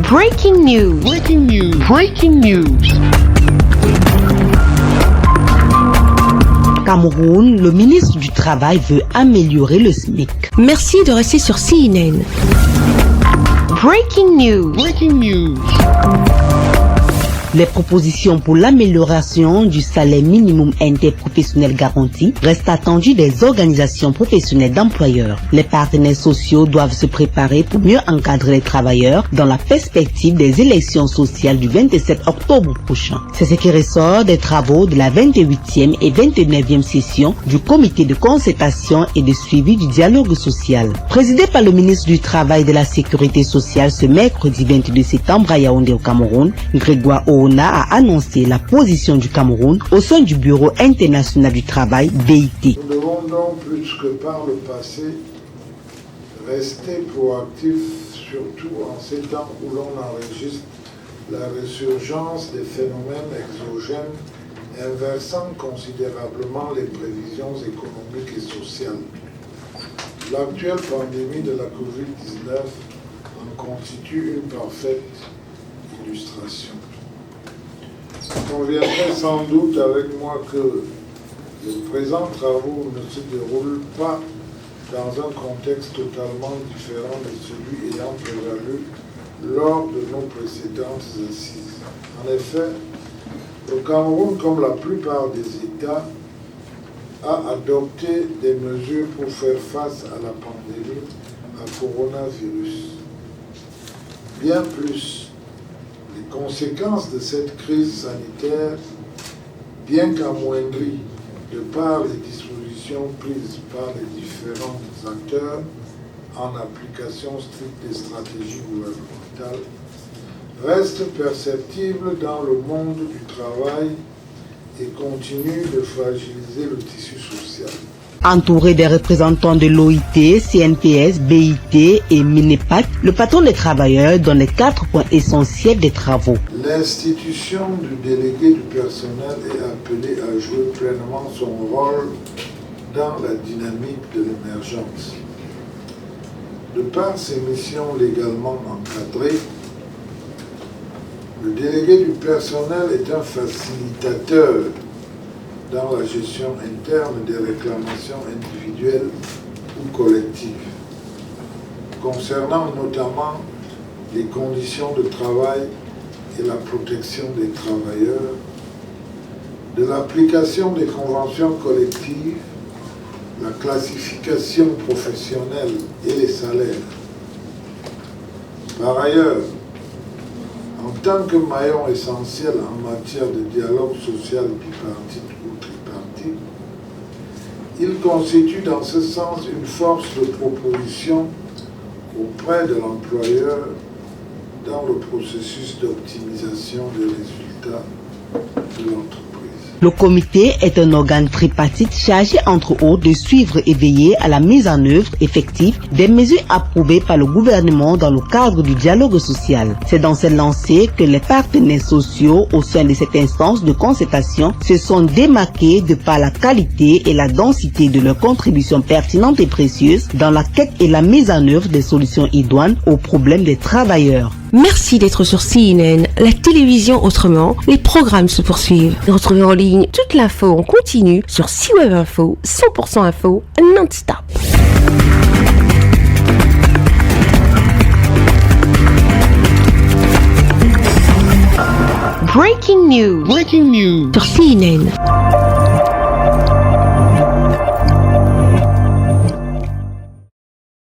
Breaking news. Breaking news. Breaking news. Cameroun, le ministre du Travail veut améliorer le SMIC. Merci de rester sur CNN. Breaking news. Breaking news. Les propositions pour l'amélioration du salaire minimum interprofessionnel garanti restent attendues des organisations professionnelles d'employeurs. Les partenaires sociaux doivent se préparer pour mieux encadrer les travailleurs dans la perspective des élections sociales du 27 octobre prochain. C'est ce qui ressort des travaux de la 28e et 29e session du comité de concertation et de suivi du dialogue social. Présidé par le ministre du Travail et de la Sécurité sociale ce mercredi 22 septembre à Yaoundé au Cameroun, Grégoire a annoncé la position du Cameroun au sein du Bureau international du travail, BIT. Nous devons donc, plus que par le passé, rester proactifs, surtout en ces temps où l'on enregistre la résurgence des phénomènes exogènes inversant considérablement les prévisions économiques et sociales. L'actuelle pandémie de la COVID-19 en constitue une parfaite illustration. Vous conviendrez sans doute avec moi que les présents travaux ne se déroulent pas dans un contexte totalement différent de celui ayant prévalu lors de nos précédentes assises. En effet, le Cameroun, comme la plupart des États, a adopté des mesures pour faire face à la pandémie à coronavirus. Bien plus, les conséquences de cette crise sanitaire, bien qu'amoindries de par les dispositions prises par les différents acteurs en application stricte des stratégies gouvernementales, restent perceptibles dans le monde du travail et continuent de fragiliser le tissu social. Entouré des représentants de l'OIT, CNPS, BIT et MINEPAC, le patron des travailleurs donne les 4 points essentiels des travaux. L'institution du délégué du personnel est appelée à jouer pleinement son rôle dans la dynamique de l'émergence. De par ses missions légalement encadrées, le délégué du personnel est un facilitateur dans la gestion interne des réclamations individuelles ou collectives, concernant notamment les conditions de travail et la protection des travailleurs, de l'application des conventions collectives, la classification professionnelle et les salaires. Par ailleurs, en tant que maillon essentiel en matière de dialogue social bipartite ou tripartite, il constitue dans ce sens une force de proposition auprès de l'employeur dans le processus d'optimisation des résultats de l'entreprise. Le comité est un organe tripartite chargé entre autres de suivre et veiller à la mise en œuvre effective des mesures approuvées par le gouvernement dans le cadre du dialogue social. C'est dans cette lancée que les partenaires sociaux au sein de cette instance de concertation se sont démarqués de par la qualité et la densité de leurs contributions pertinentes et précieuses dans la quête et la mise en œuvre des solutions idoines aux problèmes des travailleurs. Merci d'être sur CNN, la télévision autrement. Les programmes se poursuivent. Retrouvez en ligne toute l'info en continu sur C-Web Info, 100% info, non-stop. Breaking news. Breaking news. Sur CNN.